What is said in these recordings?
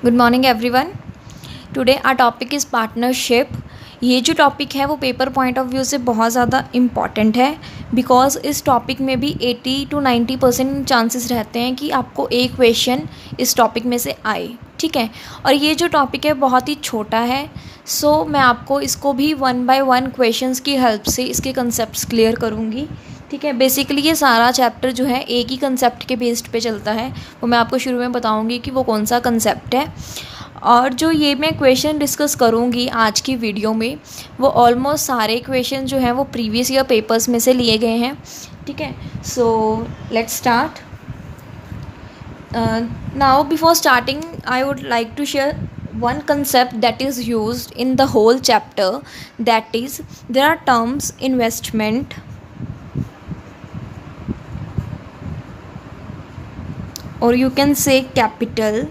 Good morning everyone. Today our topic is partnership. ये जो topic है वो पेपर पॉइंट ऑफ व्यू से बहुत ज़्यादा इम्पॉर्टेंट है, बिकॉज इस टॉपिक में भी 80 to 90% चांसेस रहते हैं कि आपको एक क्वेश्चन इस टॉपिक में से आए। ठीक है, और ये जो टॉपिक है बहुत ही छोटा है, सो मैं आपको इसको भी 1 by 1 क्वेश्चंस की हेल्प से इसके कंसेप्ट्स क्लियर करूँगी। ठीक है, बेसिकली ये सारा चैप्टर जो है एक ही कंसेप्ट के बेस्ड पे चलता है, वो मैं आपको शुरू में बताऊंगी कि वो कौन सा कंसेप्ट है। और जो ये मैं क्वेश्चन डिस्कस करूंगी आज की वीडियो में, वो ऑलमोस्ट सारे क्वेश्चन जो हैं वो प्रीवियस ईयर पेपर्स में से लिए गए हैं। ठीक है, so let's start now. Before starting I would like to share one concept that is used in the whole chapter, that is there are terms investment, or you can say capital.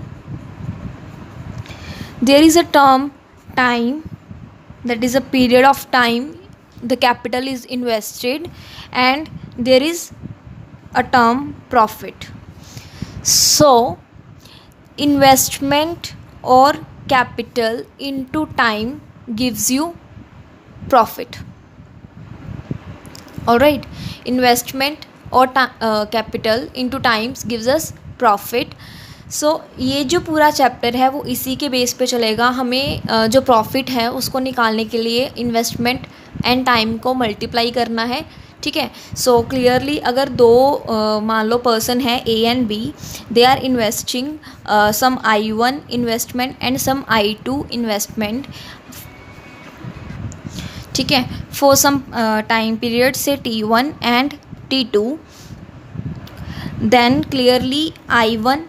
There is a term time, that is a period of time the capital is invested, and there is a term profit. So investment or capital into time gives you profit. All right, investment or capital into times gives us profit. So ये जो पूरा chapter है वो इसी के base पे चलेगा। हमें जो प्रॉफिट है उसको निकालने के लिए इन्वेस्टमेंट एंड टाइम को मल्टीप्लाई करना है। ठीक है, सो क्लियरली अगर दो मान लो पर्सन है A and B, they are investing some I1 investment and some I2 investment. ठीक है, फॉर सम टाइम पीरियड से T1 and T2, then clearly I1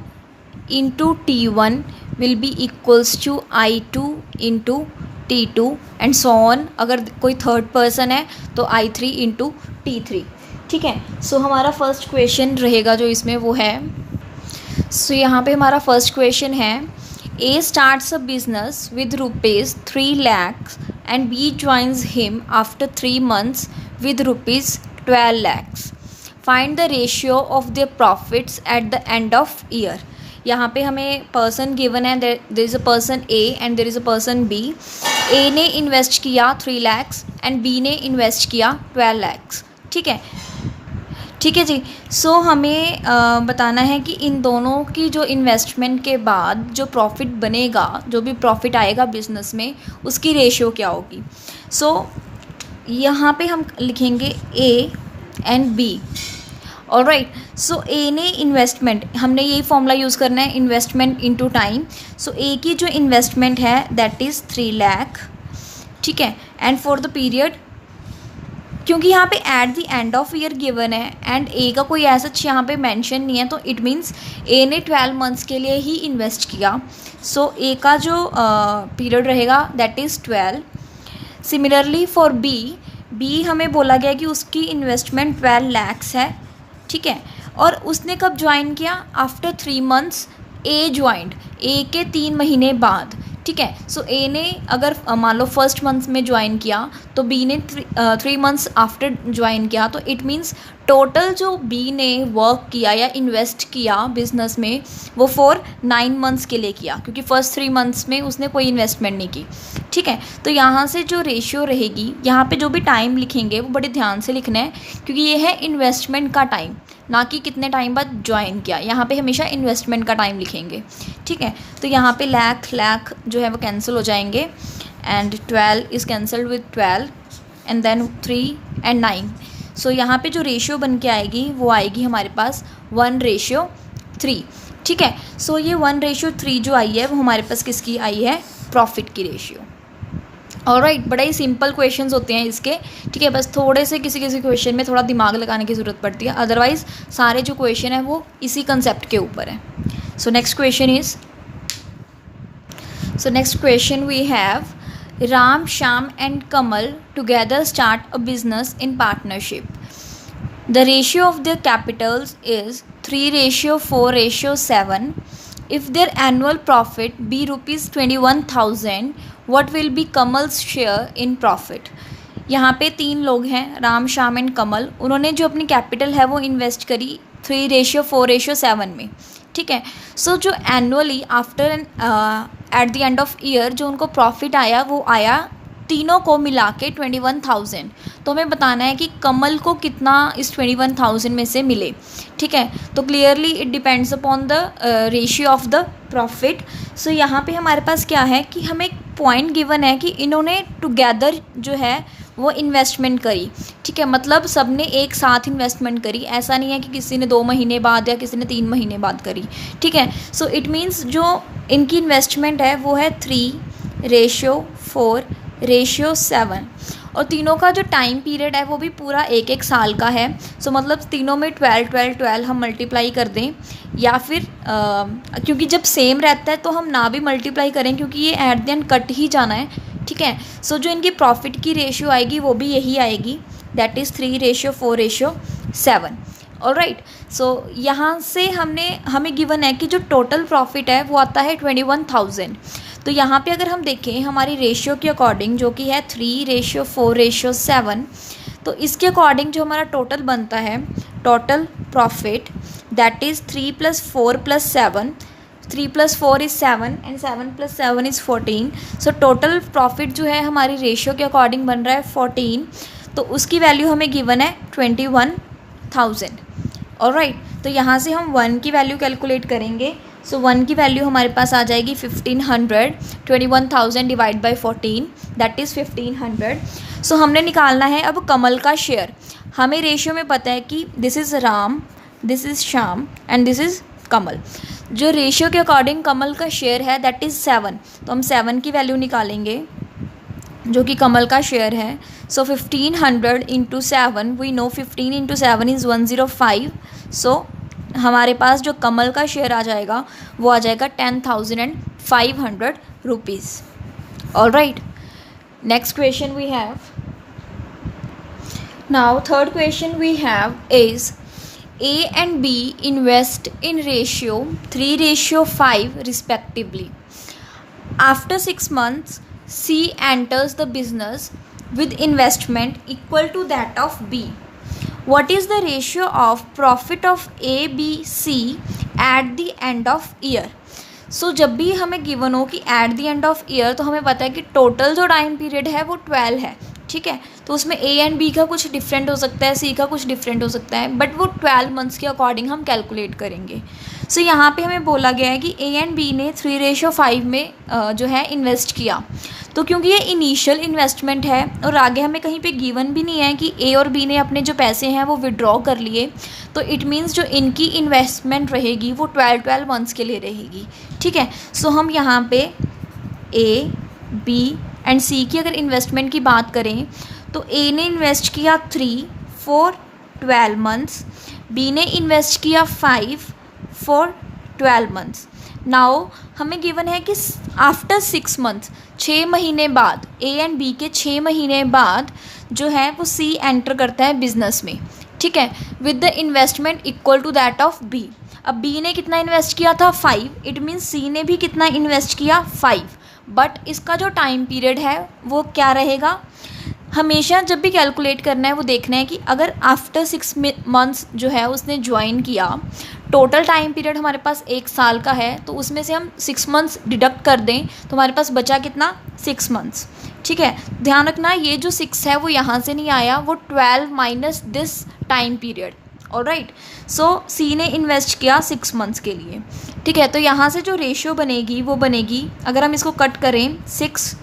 into T1 will be equals to I2 into T2 and so on। अगर कोई third person है तो I3 into T3। ठीक है, सो हमारा फर्स्ट क्वेश्चन रहेगा जो इसमें वो है, सो यहाँ पे हमारा फर्स्ट क्वेश्चन है, A starts a business with rupees 3 lakhs and B joins him after 3 months with rupees 12 lakhs. Find the ratio of the profits at the end of year. यहाँ पे हमें पर्सन गिवन है, there is a person A and there is a person B. A ने invest किया 3 lakhs and B ने invest किया 12 lakhs। ठीक है, ठीक है जी। सो हमें बताना है कि इन दोनों की जो इन्वेस्टमेंट के बाद जो प्रॉफिट बनेगा, जो भी प्रॉफिट आएगा बिजनेस में, उसकी रेशियो क्या होगी। सो यहाँ पे हम लिखेंगे ए एंड बी। ऑलराइट, सो ए ने इन्वेस्टमेंट, हमने यही फॉर्मूला यूज़ करना है, इन्वेस्टमेंट इनटू टाइम। सो ए की जो इन्वेस्टमेंट है दैट इज़ 3 lakh। ठीक है, एंड फॉर द पीरियड, क्योंकि यहाँ पे eight the end of year given है एंड ए का कोई ऐसा यहाँ पे मेंशन नहीं है, तो इट मीन्स ए ने 12 months के लिए ही इन्वेस्ट किया। सो ए का जो पीरियड रहेगा that is 12। Similarly for B हमें बोला गया कि उसकी इन्वेस्टमेंट 12 lakhs है। ठीक है, और उसने कब ज्वाइन किया, आफ्टर 3 months ए ज्वाइंड, ए के 3 महीने बाद। ठीक है, सो ए ने अगर मान लो फर्स्ट मंथ में ज्वाइन किया तो बी ने 3 months आफ्टर ज्वाइन किया, तो इट मीन्स टोटल जो बी ने वर्क किया या इन्वेस्ट किया बिजनेस में वो फॉर 9 months के लिए किया, क्योंकि फर्स्ट 3 months में उसने कोई इन्वेस्टमेंट नहीं की। ठीक है, तो यहाँ से जो रेशियो रहेगी, यहाँ पे जो भी टाइम लिखेंगे वो बड़े ध्यान से लिखना है, क्योंकि ये है इन्वेस्टमेंट का टाइम, ना कि कितने टाइम बाद ज्वाइन किया। यहाँ पे हमेशा इन्वेस्टमेंट का टाइम लिखेंगे। ठीक है, तो यहाँ पे लाख जो है वो कैंसिल हो जाएंगे and 12 is cancelled with 12 and then 3 and 9। So यहाँ पे जो रेशियो बन के आएगी वो आएगी हमारे पास 1:3। ठीक है, सो ये 1:3 जो आई है वो हमारे पास किसकी आई है, प्रॉफिट की रेशियो। ऑलराइट, बड़ा ही सिंपल क्वेश्चंस होते हैं इसके। ठीक है, बस थोड़े से किसी किसी क्वेश्चन में थोड़ा दिमाग लगाने की ज़रूरत पड़ती है, अदरवाइज सारे जो क्वेश्चन है वो इसी कंसेप्ट के ऊपर है। So next question we have, Ram, Shyam and Kamal together start a business in partnership. The ratio of their capitals is 3:4:7. If their annual profit be rupees 21,000, what will be Kamal's share in profit? यहाँ पे 3 लोग हैं, Ram, Shyam and कमल। उन्होंने जो अपनी capital है वो invest करी 3:4:7 में। ठीक है। सो जो annually after eight the end of year जो उनको प्रॉफिट आया वो आया तीनों को मिला के 21,000। तो हमें बताना है कि कमल को कितना इस 21,000 में से मिले, ठीक है। तो clearly it depends upon the ratio of the profit. So यहाँ पे हमारे पास क्या है कि हमें एक पॉइंट गिवन है कि इन्होंने टुगेदर जो है वो इन्वेस्टमेंट करी, ठीक है। मतलब सब ने एक साथ इन्वेस्टमेंट करी, ऐसा नहीं है कि किसी ने 2 महीने बाद या किसी ने 3 महीने बाद करी, ठीक है। सो इट मीन्स जो इनकी इन्वेस्टमेंट है वो है 3:4:7 और तीनों का जो टाइम पीरियड है वो भी पूरा 1-1 साल का है। सो मतलब तीनों में 12 हम मल्टीप्लाई कर दें, या फिर क्योंकि जब सेम रहता है तो हम ना भी मल्टीप्लाई करें क्योंकि ये एट द एंड कट ही जाना है, ठीक है। सो जो इनकी प्रॉफिट की रेशियो आएगी वो भी यही आएगी, दैट इज़ 3:4:7। ऑलराइट। सो यहाँ से हमें गिवन है कि जो टोटल प्रॉफिट है वो आता है 21,000। तो यहाँ पे अगर हम देखें हमारी रेशियो के अकॉर्डिंग जो कि है 3:4:7, तो इसके अकॉर्डिंग जो हमारा टोटल बनता है total profit that is 3 + 4 + 7, 3 + 4 is 7 and 7 + 7 is 14। So total profit जो है हमारी रेशियो के अकॉर्डिंग बन रहा है 14। तो उसकी वैल्यू हमें गिवन है 21,000। ऑलराइट। तो यहाँ से हम 1 की वैल्यू कैलकुलेट करेंगे। सो 1 की वैल्यू हमारे पास आ जाएगी 1500। 21,000 डिवाइड बाई 14 दैट इज़ 1500। सो हमने निकालना है अब कमल का शेयर। हमें रेशियो में पता है कि this is Ram, this is Shyam and this is Kamal. जो रेशियो के अकॉर्डिंग कमल का शेयर है दैट इज़ 7। तो हम 7 की वैल्यू निकालेंगे जो कि कमल का शेयर है। सो 1500 × 7 वी नो 15 × 7 इज़ 105। सो हमारे पास जो कमल का शेयर आ जाएगा वो आ जाएगा 10,500 rupees. Alright. Next question we have now, third question we have is A and B invest in ratio 3:5 respectively. After 6 months, C enters the business with investment equal to that of B. What is the ratio of profit of A, B, C at the end of year? सो जब भी हमें given हो कि at the end of year, तो हमें पता है कि टोटल जो टाइम पीरियड है वो 12 है, ठीक है। तो उसमें ए एंड बी का कुछ डिफरेंट हो सकता है, सी का कुछ डिफरेंट हो सकता है, बट वो 12 मंथ्स के अकॉर्डिंग हम कैलकुलेट करेंगे। सो यहाँ पे हमें बोला गया है कि ए एंड बी ने 3:5 में जो है इन्वेस्ट किया। तो क्योंकि ये इनिशियल इन्वेस्टमेंट है और आगे हमें कहीं पे गिवन भी नहीं है कि ए और बी ने अपने जो पैसे हैं वो विड्रॉ कर लिए, तो इट मीन्स जो इनकी इन्वेस्टमेंट रहेगी वो 12 मंथ्स के लिए रहेगी, ठीक है। सो हम यहाँ पे ए, बी एंड सी की अगर इन्वेस्टमेंट की बात करें तो ए ने इन्वेस्ट किया 3 फॉर 12 मंथ्स, बी ने इन्वेस्ट किया 5 फॉर 12 मंथ्स। नाउ हमें गिवन है कि आफ्टर 6 मंथ्स, 6 महीने बाद, ए एंड बी के 6 महीने बाद जो है वो सी एंटर करता है बिजनेस में, ठीक है, with the investment equal to that of B. अब बी ने कितना इन्वेस्ट किया था 5, इट मीन्स सी ने भी कितना इन्वेस्ट किया 5, बट इसका जो टाइम पीरियड है वो क्या रहेगा। हमेशा जब भी कैलकुलेट करना है वो देखना है कि अगर आफ्टर 6 मंथ्स जो है उसने ज्वाइन किया, टोटल टाइम पीरियड हमारे पास 1 साल का है, तो उसमें से हम 6 मंथ्स डिडक्ट कर दें तो हमारे पास बचा कितना 6 मंथ्स, ठीक है। ध्यान रखना ये जो 6 है वो यहाँ से नहीं आया, वो 12 minus this time period. Alright. So C ने इन्वेस्ट किया 6 मंथ्स के लिए, ठीक है। तो यहाँ से जो रेशियो बनेगी वो बनेगी, अगर हम इसको कट करें 6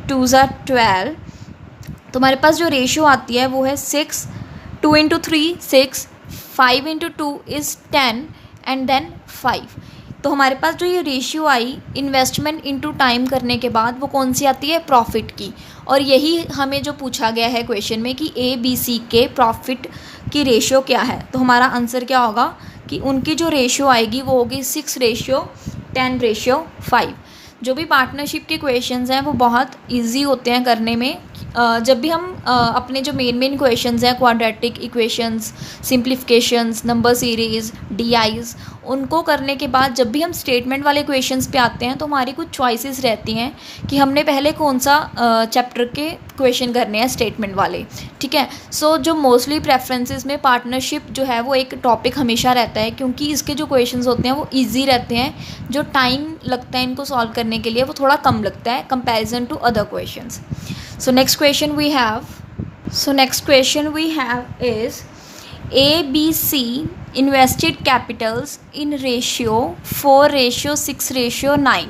2 ज़ा 12, तो हमारे पास जो रेशियो आती है वो है 6, 2 × 3 6, 5 × 2 इज़ 10 एंड देन 5। तो हमारे पास जो ये रेशियो आई इन्वेस्टमेंट इनटू टाइम करने के बाद वो कौन सी आती है, प्रॉफिट की। और यही हमें जो पूछा गया है क्वेश्चन में कि ए बी सी के प्रॉफिट की रेशियो क्या है, तो हमारा आंसर क्या होगा कि उनकी जो रेशियो आएगी वो होगी 6:10:5। जो भी पार्टनरशिप के क्वेश्चंस हैं वो बहुत इजी होते हैं करने में। जब भी हम अपने जो मेन क्वेश्चंस हैं, quadratic equations, simplifications, number series, DIs, उनको करने के बाद जब भी हम स्टेटमेंट वाले क्वेश्चंस पे आते हैं तो हमारी कुछ चॉइसेस रहती हैं कि हमने पहले कौन सा चैप्टर के क्वेश्चन करने हैं स्टेटमेंट वाले, ठीक है। सो जो मोस्टली प्रेफरेंसेस में पार्टनरशिप जो है वो एक टॉपिक हमेशा रहता है, क्योंकि इसके जो क्वेश्चंस होते हैं वो ईजी रहते हैं, जो टाइम लगता है इनको सॉल्व करने के लिए वो थोड़ा कम लगता है comparison to other questions. So next question we have is ABC invested capitals in ratio 4:6:9.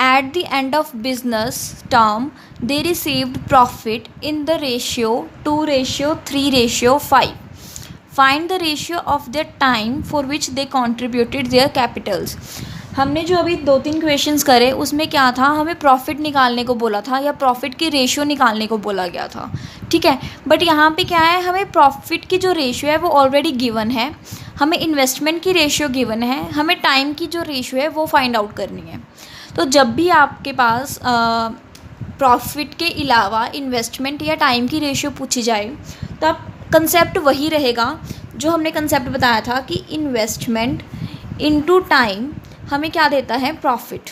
At the end of business term, they received profit in the ratio 2:3:5. Find the ratio of their time for which they contributed their capitals. हमने जो अभी 2-3 questions करे उसमें क्या था, हमें profit निकालने को बोला था या प्रॉफिट की रेशियो निकालने को बोला गया था, ठीक है। बट यहाँ पे क्या है, हमें प्रॉफिट की जो रेशियो है वो ऑलरेडी गिवन है, हमें इन्वेस्टमेंट की रेशियो गिवन है, हमें टाइम की जो रेशियो है वो फाइंड आउट करनी है। तो जब भी आपके पास प्रॉफिट के अलावा इन्वेस्टमेंट या टाइम की रेशियो पूछी जाए तो आप कंसेप्ट वही रहेगा जो हमने कंसेप्ट बताया था कि इन्वेस्टमेंट इनटू टाइम हमें क्या देता है, प्रॉफिट,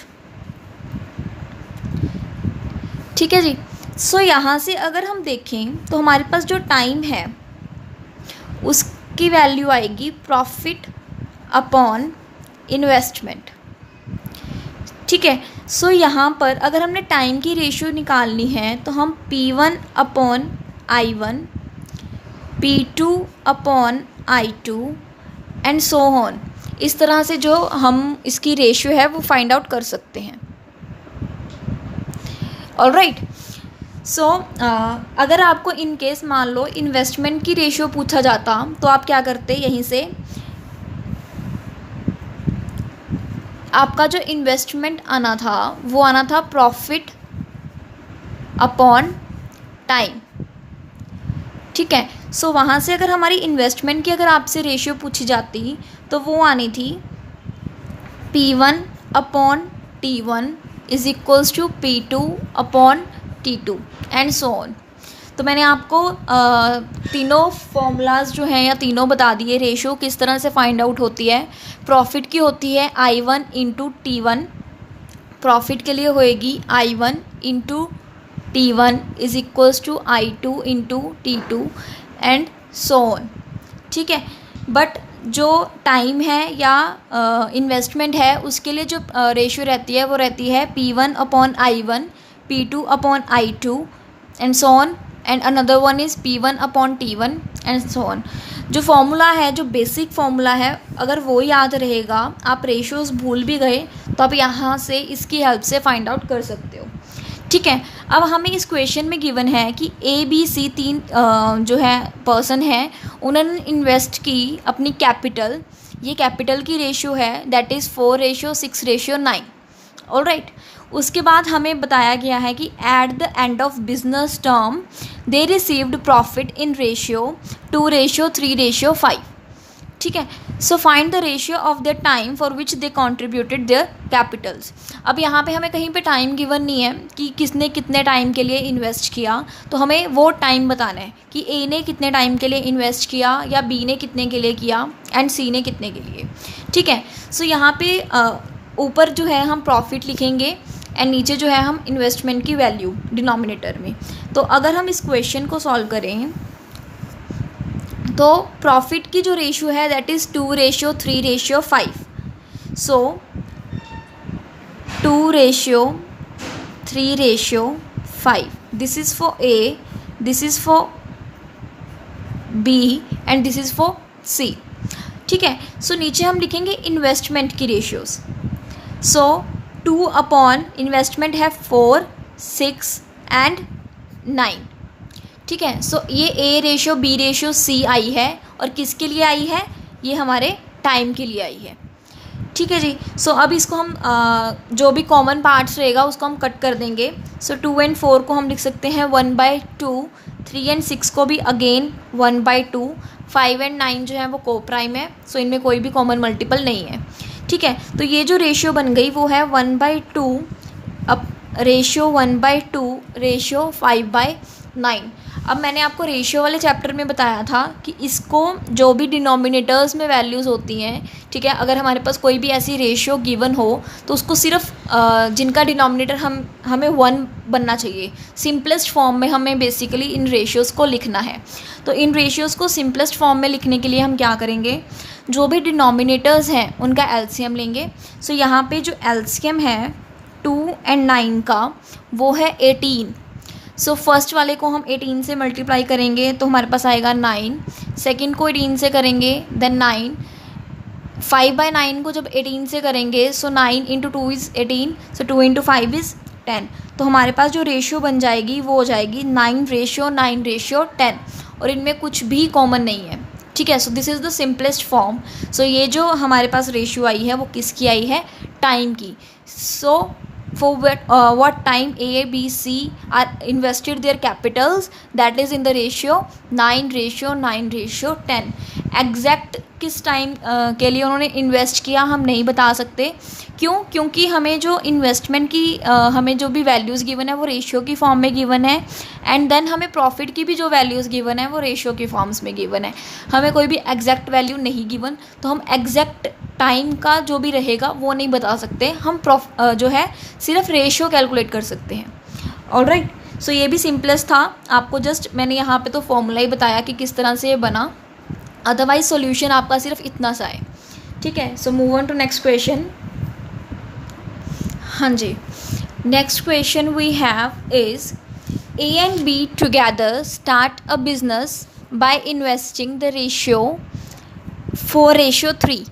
ठीक है जी। सो यहाँ से अगर हम देखें तो हमारे पास जो टाइम है उसकी वैल्यू आएगी प्रॉफिट अपॉन इन्वेस्टमेंट, ठीक है। सो यहाँ पर अगर हमने टाइम की रेशियो निकालनी है तो हम P1 upon I1, P2 upon I2 and so on, इस तरह से जो हम इसकी रेशियो है वो फाइंड आउट कर सकते हैं। ऑलराइट, सो अगर आपको इन केस मान लो इन्वेस्टमेंट की रेशियो पूछा जाता तो आप क्या करते, यहीं से आपका जो इन्वेस्टमेंट आना था वो आना था प्रॉफिट अपॉन टाइम, ठीक है। सो वहाँ से अगर हमारी इन्वेस्टमेंट की अगर आपसे रेशियो पूछी जाती तो वो आनी थी P1 upon T1 is equals to P2 upon T2 and so on. तो मैंने आपको तीनों फॉर्मूलाज जो हैं या तीनों बता दिए, रेशियो किस तरह से फाइंड आउट होती है। प्रॉफिट की होती है I1 इंटू T1, प्रॉफिट के लिए होएगी I1 into T1 is equals to I2 into T2 and so on, ठीक है। बट जो टाइम है या इन्वेस्टमेंट है उसके लिए जो रेशियो रहती है वो रहती है P1 upon I1, P2 upon I2 and so on, and another one is P1 upon T1 and so on. जो फॉर्मूला है, जो बेसिक फॉर्मूला है, अगर वो याद रहेगा, आप रेशियोज भूल भी गए तो आप यहाँ से इसकी हेल्प से फाइंड आउट कर सकते हो, ठीक है। अब हमें इस क्वेश्चन में गिवन है कि ABC 3 जो है पर्सन है, उन्होंने इन्वेस्ट की अपनी कैपिटल, ये कैपिटल की रेशियो है दैट इज़ 4:6:9, ऑलराइट। उसके बाद हमें बताया गया है कि at the end of business term they received profit in ratio 2:3:5, ठीक है। So find the ratio of the time for which they contributed there Capitals. अब यहाँ पे हमें कहीं पे टाइम गिवन नहीं है कि किसने कितने टाइम के लिए इन्वेस्ट किया, तो हमें वो टाइम बताना है कि A ने कितने टाइम के लिए इन्वेस्ट किया या B ने कितने के लिए किया एंड C ने कितने के लिए, ठीक है। सो यहाँ पे ऊपर जो है हम प्रॉफिट लिखेंगे एंड नीचे जो है हम इन्वेस्टमेंट की वैल्यू डिनोमिनेटर में। तो अगर हम इस क्वेश्चन को सॉल्व करें तो प्रॉफिट की जो रेशियो है that is 2:3:5, so 2:3:5, this is for A, this is for B and this is for C, ठीक है। सो नीचे हम लिखेंगे इन्वेस्टमेंट की रेशियोज। सो 2 अपॉन इन्वेस्टमेंट है 4, 6 एंड 9, ठीक है। सो ये A ratio, B ratio, C आई है और किसके लिए आई है, ये हमारे टाइम के लिए आई है, ठीक है जी। सो अब इसको हम जो भी कॉमन पार्ट्स रहेगा उसको हम कट कर देंगे। सो 2 एंड 4 को हम लिख सकते हैं 1/2, 3 एंड 6 को भी अगेन 1/2, 5 एंड 9 जो है वो को प्राइम है, सो इनमें कोई भी कॉमन मल्टीपल नहीं है, ठीक है। तो ये जो रेशियो बन गई वो है 1/2 अब रेशियो 1/2 रेशियो 5/9। अब मैंने आपको रेशियो वाले चैप्टर में बताया था कि इसको जो भी डिनोमिनेटर्स में वैल्यूज़ होती हैं, ठीक है, अगर हमारे पास कोई भी ऐसी रेशियो गिवन हो तो उसको सिर्फ जिनका डिनोमिनेटर हमें 1 बनना चाहिए, सिंपलेस्ट फॉर्म में हमें बेसिकली इन रेशियोज़ को लिखना है। तो इन रेशियोज़ को सिंपलेस्ट फॉर्म में लिखने के लिए हम क्या करेंगे, जो भी डिनोमिनेटर्स हैं उनका एलसीएम लेंगे। सो यहाँ पे जो एलसीएम है 2 और 9 का वो है 18। सो फर्स्ट वाले को हम 18 से मल्टीप्लाई करेंगे तो हमारे पास आएगा 9, सेकंड को 18 से करेंगे देन 9, 5/9 को जब 18 से करेंगे सो 9 × 2 इज़ 18, सो 2 × 5 इज़ 10। तो हमारे पास जो रेशियो बन जाएगी वो हो जाएगी 9:9:10, और इनमें कुछ भी कॉमन नहीं है, ठीक है। So this is the simplest form. So ये जो हमारे पास रेशियो आई है वो किसकी आई है, टाइम की। सो for what time A, B, C are invested their capitals, that is in the ratio 9:9:10। Exact किस टाइम के लिए उन्होंने इन्वेस्ट किया हम नहीं बता सकते, क्यों, क्योंकि हमें जो इन्वेस्टमेंट की हमें जो भी वैल्यूज़ गिवन है वो रेशियो की फॉर्म में गिवन है, एंड देन हमें प्रॉफिट की भी जो वैल्यूज़ गिवन है वो रेशियो की फॉर्म्स में गिवन है। हमें कोई भी एग्जैक्ट वैल्यू नहीं गिवन, तो हम एग्जैक्ट टाइम का जो भी रहेगा वो नहीं बता सकते, हम जो है सिर्फ रेशियो कैलकुलेट कर सकते हैं। ऑलराइट, सो ये भी सिंपलेस्ट था, आपको जस्ट मैंने यहाँ पे तो फॉर्मूला ही बताया कि किस तरह से ये बना, अदरवाइज सॉल्यूशन आपका सिर्फ इतना सा है, ठीक है। So move on to next question. हाँ जी, next question we have is A and B together start a business by investing the ratio 4:3.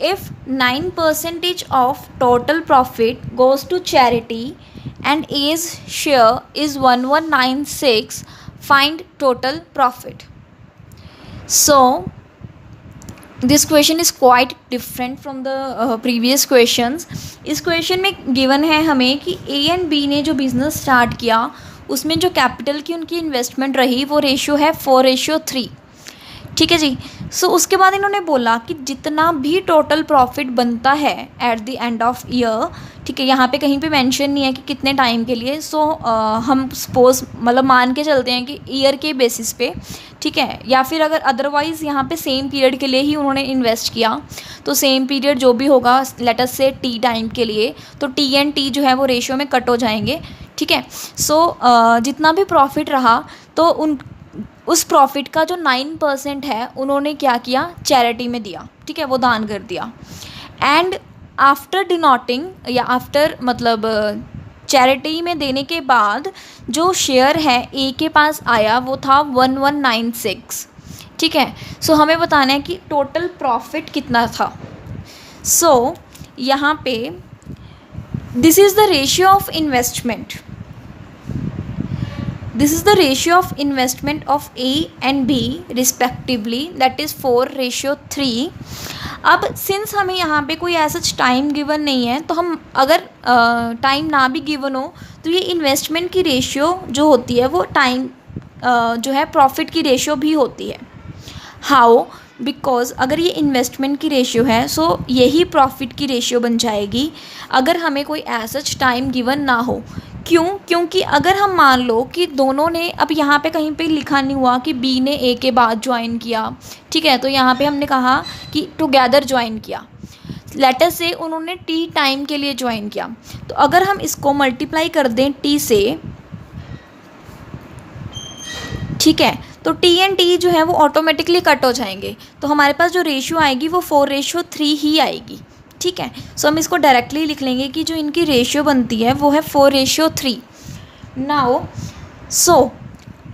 If 9% of total profit goes to charity and A's share is 1196, find total profit. So this question is quite different from the previous questions. इस question में given है हमें कि A and B ने जो business start किया उसमें जो कैपिटल की उनकी इन्वेस्टमेंट रही वो रेशियो है 4:3, ठीक है जी। सो उसके बाद इन्होंने बोला कि जितना भी टोटल प्रॉफिट बनता है eight the end of year, ठीक है, यहाँ पे कहीं पे मेंशन नहीं है कि कितने टाइम के लिए। सो हम सपोज मतलब मान के चलते हैं कि ईयर के बेसिस पे, ठीक है, या फिर अगर अदरवाइज़ यहाँ पे सेम पीरियड के लिए ही उन्होंने इन्वेस्ट किया तो सेम पीरियड जो भी होगा लेट अस से टी टाइम के लिए, तो टी एंड टी जो है वो रेशियो में कट हो जाएंगे, ठीक है। सो जितना भी प्रॉफिट रहा तो उस प्रॉफिट का जो 9% है उन्होंने क्या किया, चैरिटी में दिया, ठीक है, वो दान कर दिया। एंड आफ्टर डिनोटिंग या आफ्टर मतलब चैरिटी में देने के बाद जो शेयर है ए के पास आया वो था 1196, ठीक है। सो हमें बताना है कि टोटल प्रॉफिट कितना था। सो यहाँ पे this is the ratio of investment, this is the ratio of investment of A and B respectively, that is 4:3। अब सिंस हमें यहाँ पे कोई ऐसा टाइम गिवन नहीं है तो हम अगर टाइम ना भी गिवन हो तो ये इन्वेस्टमेंट की रेशियो जो होती है वो टाइम जो है प्रॉफिट की रेशियो भी होती है। हाउ, बिकॉज अगर ये इन्वेस्टमेंट की रेशियो है सो यही प्रॉफिट की रेशियो बन जाएगी अगर हमें कोई ऐसा टाइम गिवन ना हो। क्यों, क्योंकि अगर हम मान लो कि दोनों ने, अब यहाँ पे कहीं पे लिखा नहीं हुआ कि बी ने ए के बाद ज्वाइन किया, ठीक है, तो यहाँ पे हमने कहा कि टुगेदर ज्वाइन किया, लेटर से उन्होंने टी टाइम के लिए ज्वाइन किया। तो अगर हम इसको मल्टीप्लाई कर दें टी से, ठीक है, तो टी एंड टी जो है वो ऑटोमेटिकली कट हो जाएंगे, तो हमारे पास जो रेशियो आएगी वो 4:3 ही आएगी, ठीक है। सो हम इसको डायरेक्टली लिख लेंगे कि जो इनकी रेशियो बनती है वो है 4:3। नाउ सो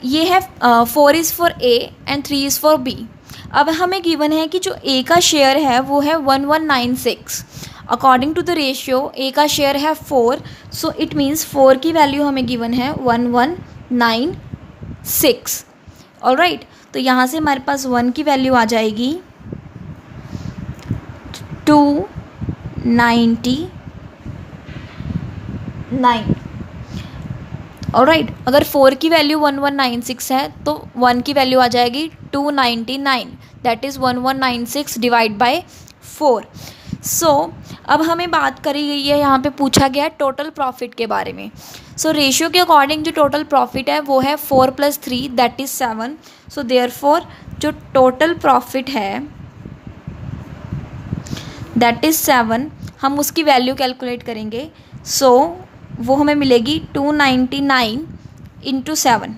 ये है 4 is for A and 3 is for B. अब हमें गिवन है कि जो ए का शेयर है वो है 1196, according to the ratio A का शेयर है 4, सो इट मीन्स 4 की वैल्यू हमें गिवन है 1196। ऑलराइट, तो यहाँ से हमारे पास 1 की वैल्यू आ जाएगी 299। ऑलराइट, अगर 4 की वैल्यू 1196 है तो 1 की वैल्यू आ जाएगी 299, दैट इज़ 1196 डिवाइड बाय 4। सो अब हमें बात करी गई है, यहाँ पे पूछा गया है टोटल प्रॉफिट के बारे में। सो रेशियो के अकॉर्डिंग जो टोटल प्रॉफिट है वो है 4 + 3 दैट इज़ 7। सो देयरफॉर जो टोटल प्रॉफिट है दैट इज़ 7, हम उसकी वैल्यू कैलकुलेट करेंगे। सो वो हमें मिलेगी 299 इंटू 7,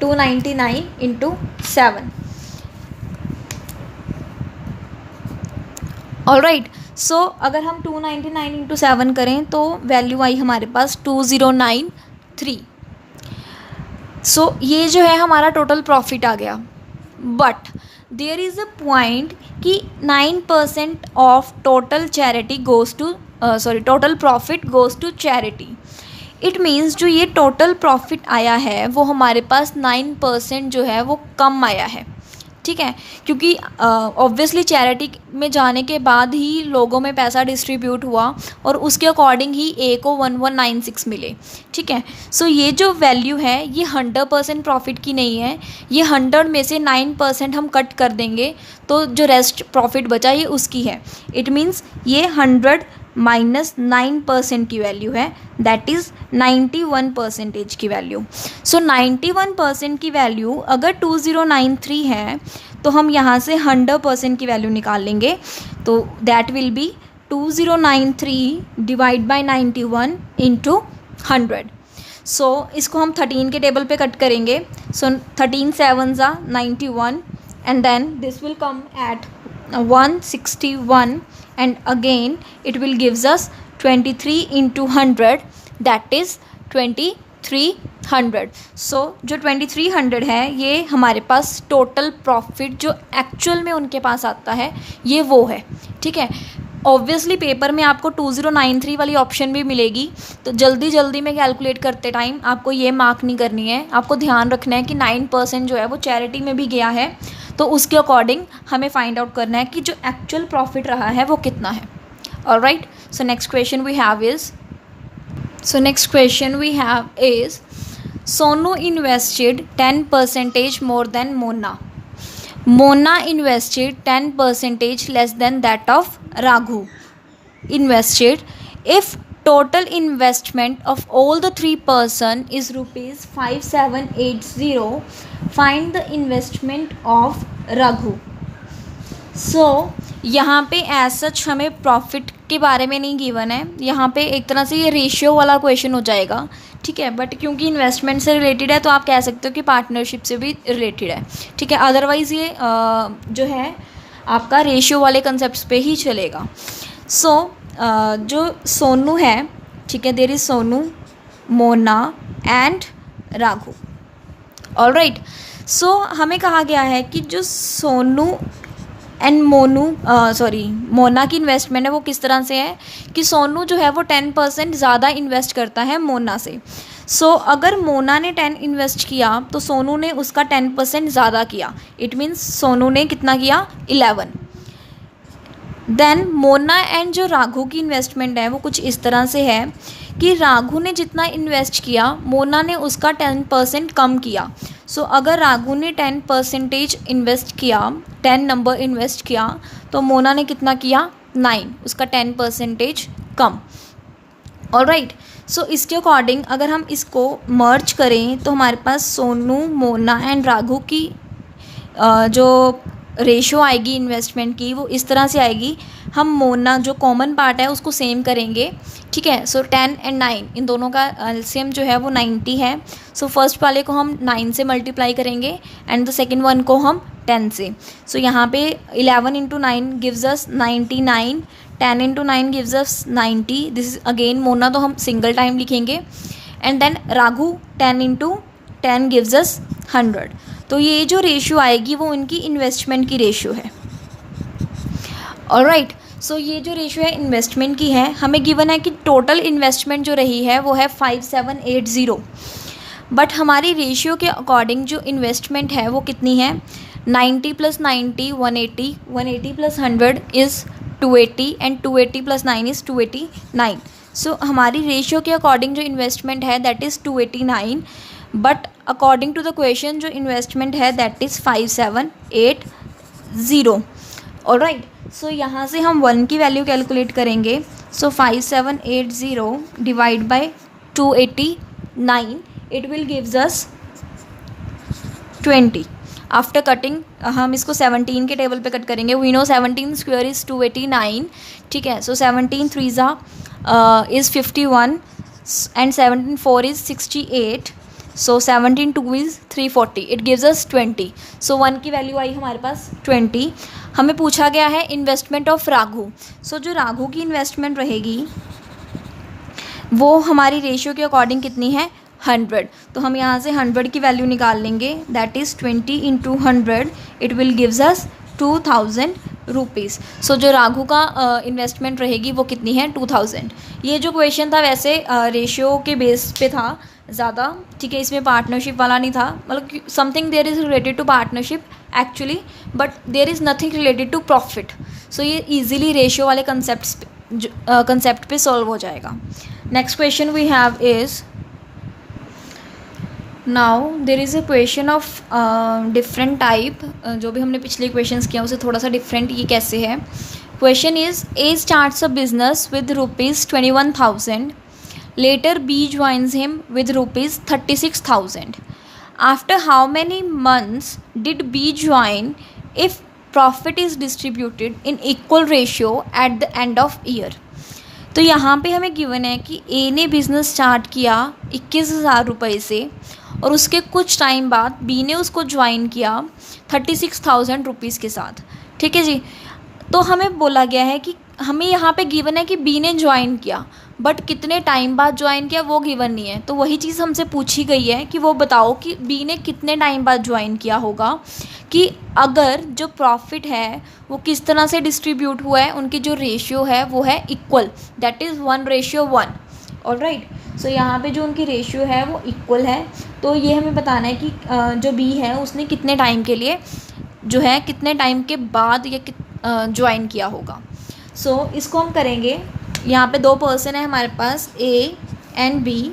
299 इंटू 7। ऑलराइट, सो अगर हम 299 इंटू 7 करें तो वैल्यू आई हमारे पास 2093। सो ये जो है हमारा टोटल प्रॉफिट आ गया। But there is a point कि 9% of total charity goes to total profit goes to charity. It means जो ये टोटल प्रॉफिट आया है वो हमारे पास 9% जो है वो कम आया है, ठीक है, क्योंकि ऑब्वियसली चैरिटी में जाने के बाद ही लोगों में पैसा डिस्ट्रीब्यूट हुआ और उसके अकॉर्डिंग ही ए को 1196 मिले, ठीक है। सो ये जो वैल्यू है ये 100% प्रॉफिट की नहीं है, ये 100 में से 9% हम कट कर देंगे तो जो रेस्ट प्रॉफिट बचा ये उसकी है। इट मीन्स ये 100 माइनस 9% की वैल्यू है, दैट इज़ 91% की वैल्यू। सो 91% की वैल्यू अगर 2093 है तो हम यहाँ से 100% की वैल्यू निकाल लेंगे, तो that will be 2093 divide by 91 into 100। सो इसको हम 13 के टेबल पे कट करेंगे। सो 13 7 ज़ा 91 and then this will come at 161 and again it will gives us 23 into 100 that is 2300। सो जो 2300 है ये हमारे पास टोटल प्रॉफिट जो एक्चुअल में उनके पास आता है ये वो है, ठीक है। ऑब्वियसली पेपर में आपको 2093 वाली ऑप्शन भी मिलेगी, तो जल्दी जल्दी में कैलकुलेट करते टाइम आपको ये मार्क नहीं करनी है, आपको ध्यान रखना है कि 9% जो है वो चैरिटी में भी गया है, तो उसके अकॉर्डिंग हमें फाइंड आउट करना है कि जो एक्चुअल प्रॉफिट रहा है वो कितना है। Alright, so next question we have is Sonu invested 10% more than Mona. Mona invested 10% less than that of Raghu invested. If total investment of all the three person is rupees 5780, find the investment of Raghu. So यहाँ पे as such हमें profit के बारे में नहीं given है, यहाँ पे एक तरह से ये रेशियो वाला क्वेश्चन हो जाएगा, ठीक है। बट क्योंकि इन्वेस्टमेंट से रिलेटेड है तो आप कह सकते हो कि पार्टनरशिप से भी रिलेटेड है, ठीक है। अदरवाइज़ ये जो है आपका रेशियो वाले कंसेप्ट पे ही चलेगा। सो जो सोनू है, ठीक है, there is Sonu, Mona and Raghu. Alright, so हमें कहा गया है कि जो सोनू एंड मोना की इन्वेस्टमेंट है वो किस तरह से है कि सोनू जो है वो 10% ज़्यादा इन्वेस्ट करता है मोना से। सो अगर मोना ने 10 इन्वेस्ट किया तो सोनू ने उसका 10% ज़्यादा किया, इट मीन्स सोनू ने कितना किया 11। देन मोना एंड जो राघु की इन्वेस्टमेंट है वो कुछ इस तरह से है कि राघु ने जितना इन्वेस्ट किया मोना ने उसका 10% कम किया। सो अगर राघु ने 10% इन्वेस्ट किया, 10 नंबर इन्वेस्ट किया, तो मोना ने कितना किया 9, उसका 10% कम। ऑलराइट, सो इसके अकॉर्डिंग अगर हम इसको मर्ज करें तो हमारे पास सोनू, मोना एंड राघु की जो रेशो आएगी इन्वेस्टमेंट की वो इस तरह से आएगी। हम मोना जो कॉमन पार्ट है उसको सेम करेंगे, ठीक है। सो 10 और 9 इन दोनों का एलसीएम जो है वो 90 है। सो फर्स्ट वाले को हम 9 से मल्टीप्लाई करेंगे एंड द सेकेंड वन को हम 10 से। सो यहाँ पे 11 into 9 gives us 99, 10 into 9 gives us 90। This is again Mona तो हम सिंगल टाइम लिखेंगे and then Raghu 10 into 10 gives us 100। तो ये जो रेशियो आएगी वो उनकी इन्वेस्टमेंट की रेशियो है। ऑलराइट, सो ये जो रेशियो है इन्वेस्टमेंट की है, हमें गिवन है कि टोटल इन्वेस्टमेंट जो रही है वो है 5780, बट हमारी रेशियो के अकॉर्डिंग जो इन्वेस्टमेंट है वो कितनी है 90 + 90 180, 180 + 100 इज़ 280 एंड 280 + 9 इज़ 289। सो हमारी रेशियो के अकॉर्डिंग जो इन्वेस्टमेंट है that is 289, but according to the question जो इन्वेस्टमेंट है दैट इज़ 5780। ऑलराइट, सो यहाँ से हम 1 की वैल्यू कैलकुलेट करेंगे. So 5780 divide by 289, it will gives us 20. After cutting हम इसको 17 के टेबल पे कट करेंगे. We know 17 square is 289. ठीक है, so 17 3 is 51 and 17 4 is 68. So 17 2 is 340. It gives us 20. सो 1 की वैल्यू आई हमारे पास 20. हमें पूछा गया है इन्वेस्टमेंट ऑफ राघु. सो जो राघु की इन्वेस्टमेंट रहेगी वो हमारी रेशियो के अकॉर्डिंग कितनी है, 100. तो हम यहाँ से 100 की वैल्यू निकाल लेंगे. That is 20 into 100. It will gives us 2000 rupees. So जो राघु का इन्वेस्टमेंट रहेगी वो कितनी है, 2000. ये जो क्वेश्चन था वैसे रेशियो के बेस पे था ज़्यादा. ठीक है, इसमें पार्टनरशिप वाला नहीं था. मतलब something there is related to partnership actually, but there is nothing related to profit. So ये ईजिली रेशियो वाले कंसेप्ट पे सॉल्व हो जाएगा. Next question we have is, now there is a question of different type. जो भी हमने पिछले questions किया उसे थोड़ा सा डिफरेंट ये कैसे है. Question is, A starts a business with ₹21,000. Later B joins him with ₹36,000. After how many months did B join if profit is distributed in equal ratio at the end of year. तो यहाँ पे हमें given है कि ए ने business start किया 21,000 रुपये से और उसके कुछ टाइम बाद बी ने उसको ज्वाइन किया 36,000 रुपीज़ के साथ. ठीक है जी. तो हमें बोला गया है कि हमें यहाँ पे गिवन है कि बी ने ज्वाइन किया, बट कितने टाइम बाद ज्वाइन किया वो गिवन नहीं है. तो वही चीज़ हमसे पूछी गई है कि वो बताओ कि बी ने कितने टाइम बाद ज्वाइन किया होगा, कि अगर जो प्रॉफिट है वो किस तरह से डिस्ट्रीब्यूट हुआ है, उनकी जो रेशियो है वो है equal, that is 1:1. Alright, so यहाँ पे जो उनकी रेशियो है वो इक्वल है. तो ये हमें बताना है कि जो बी है उसने कितने टाइम के लिए जो है, कितने टाइम के बाद या ज्वाइन किया होगा. सो इसको हम करेंगे. यहाँ पे 2 पर्सन है हमारे पास, ए एंड बी.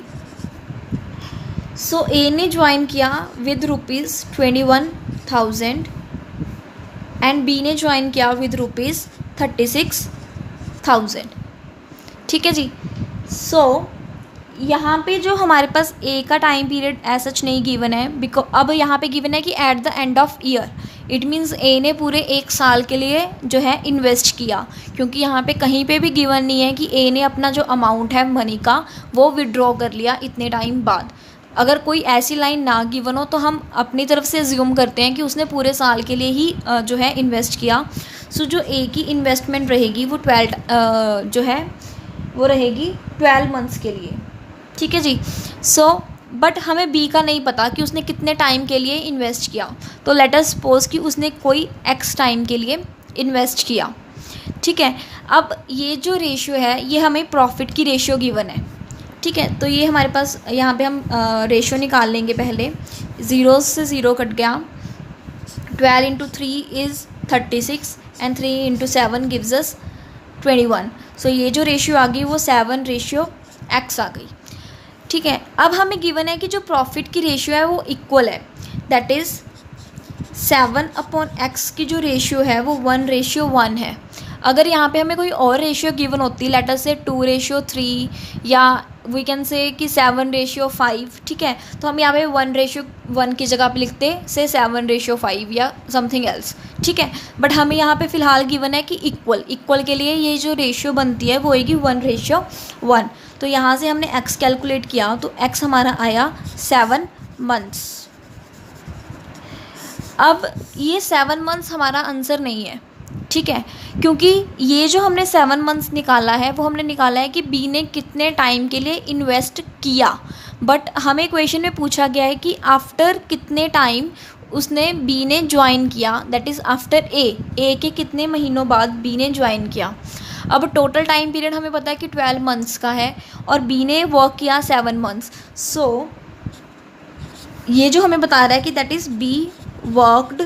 सो ए ने ज्वाइन किया विद ₹21,000 एंड बी ने ज्वाइन किया विद ₹36,000. ठीक है जी. सो यहाँ पे जो हमारे पास ए का टाइम पीरियड एज सच नहीं गिवन है, बिकॉज अब यहाँ पे गिवन है कि at the end of year. It means A ने पूरे 1 साल के लिए जो है इन्वेस्ट किया, क्योंकि यहाँ पे कहीं पे भी गिवन नहीं है कि ए ने अपना जो अमाउंट है मनी का वो विड्रॉ कर लिया इतने टाइम बाद. अगर कोई ऐसी लाइन ना गिवन हो तो हम अपनी तरफ से अज्यूम करते हैं कि उसने पूरे साल के लिए ही जो है इन्वेस्ट किया. सो जो ए की इन्वेस्टमेंट रहेगी वो 12 जो है वो रहेगी 12 मंथ्स के लिए. ठीक है जी. सो बट हमें बी का नहीं पता कि उसने कितने टाइम के लिए इन्वेस्ट किया. तो लेट अस सपोज कि उसने कोई एक्स टाइम के लिए इन्वेस्ट किया. ठीक है, अब ये जो रेशियो है ये हमें प्रॉफिट की रेशियो गिवन है. ठीक है, तो ये हमारे पास यहाँ पे हम रेशियो निकाल लेंगे. पहले 0 से 0 कट गया. 12 into 3 is 36 and 3 into 7 gives us 21. सो ये जो रेशियो आ गई वो 7:x आ गई. ठीक है, अब हमें गिवन है कि जो प्रॉफिट की रेशियो है वो इक्वल है, दैट इज़ 7/x की जो रेशियो है वो 1:1 है. अगर यहाँ पे हमें कोई और रेशियो गिवन होती, लेट अस से 2:3 या वी कैन से कि 7:5. ठीक है, तो हम यहाँ पे 1:1 की जगह पे लिखते से 7:5 या समथिंग एल्स. ठीक है, बट हमें यहाँ पे फ़िलहाल गिवन है कि इक्वल के लिए ये जो रेशियो बनती है वो होगी 1:1. तो यहाँ से हमने x कैलकुलेट किया तो x हमारा आया 7 मंथ्स. अब ये 7 मंथ्स हमारा आंसर नहीं है. ठीक है, क्योंकि ये जो हमने 7 मंथ्स निकाला है वो हमने निकाला है कि बी ने कितने टाइम के लिए इन्वेस्ट किया, बट हमें क्वेश्चन में पूछा गया है कि आफ्टर कितने टाइम उसने बी ने ज्वाइन किया, दैट इज़ आफ्टर ए के कितने महीनों बाद बी ने ज्वाइन किया. अब टोटल टाइम पीरियड हमें पता है कि 12 मंथ्स का है और बी ने वर्क किया 7 मंथ्स. सो ये जो हमें बता रहा है कि that is be worked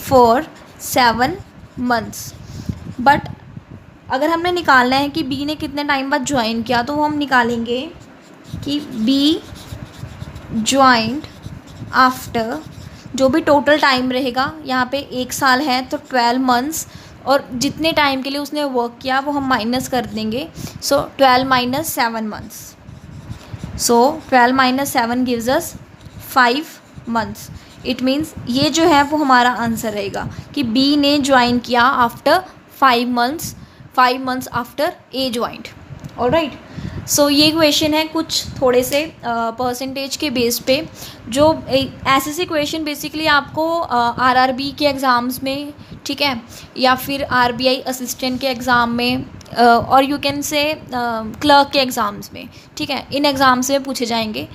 for 7 months. But अगर हमने निकालना है कि बी ने कितने टाइम बाद ज्वाइन किया तो हम निकालेंगे कि बी ज्वाइंड आफ्टर जो भी टोटल टाइम रहेगा, यहाँ पे 1 साल है तो 12 मंथ्स, और जितने टाइम के लिए उसने वर्क किया वो हम माइनस कर देंगे। सो 12 minus 7 months, so 12 minus 7 gives us 5 months. It means ये जो है वो हमारा आंसर रहेगा कि बी ने ज्वाइन किया after 5 months after a joint. Alright, सो ये क्वेश्चन है कुछ थोड़े से परसेंटेज के बेस पे, जो ऐसे से क्वेश्चन बेसिकली आपको आरआरबी के एग्ज़ाम्स में, ठीक है, या फिर आरबीआई असिस्टेंट के एग्ज़ाम में, और यू कैन से क्लर्क के एग्ज़ाम्स में, ठीक है, इन एग्ज़ाम्स में पूछे जाएंगे।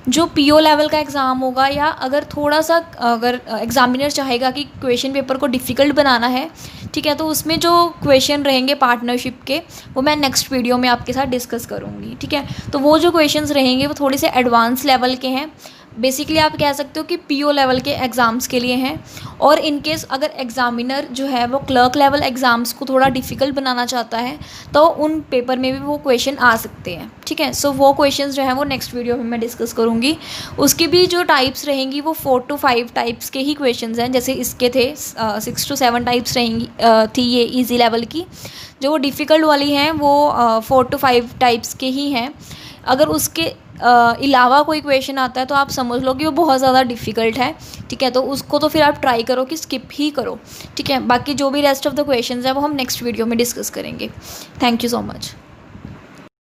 जो पीओ लेवल का एग्ज़ाम होगा, या अगर थोड़ा सा अगर एग्ज़ामिनर चाहेगा कि क्वेश्चन पेपर को डिफ़िकल्ट बनाना है, ठीक है, तो उसमें जो क्वेश्चन रहेंगे पार्टनरशिप के, वो मैं नेक्स्ट वीडियो में आपके साथ डिस्कस करूँगी, ठीक है। तो वो जो क्वेश्चंस रहेंगे वो थोड़े से एडवांस लेवल के हैं, बेसिकली आप कह सकते हो कि पीओ लेवल के एग्ज़ाम्स के लिए हैं। और इनकेस अगर एग्ज़ामिनर जो है वो क्लर्क लेवल एग्ज़ाम्स को थोड़ा डिफ़िकल्ट बनाना चाहता है, तो उन पेपर में भी वो क्वेश्चन आ सकते हैं, ठीक है। सो वो क्वेश्चंस जो हैं वो नेक्स्ट वीडियो में मैं डिस्कस करूँगी। उसकी भी जो टाइप्स रहेंगी वो 4 to 5 टाइप्स के ही क्वेश्चंस हैं, जैसे इसके थे 6 to 7 टाइप्स रहेंगी थी ये ईजी लेवल की। जो वो डिफ़िकल्ट वाली हैं वो 4 to 5 टाइप्स के ही हैं। अगर उसके अलावा कोई क्वेश्चन आता है तो आप समझ लो कि वो बहुत ज़्यादा डिफ़िकल्ट है, ठीक है, तो उसको तो फिर आप ट्राई करो कि स्किप ही करो, ठीक है। बाकी जो भी रेस्ट ऑफ द क्वेश्चंस है वो हम नेक्स्ट वीडियो में डिस्कस करेंगे। Thank you so much.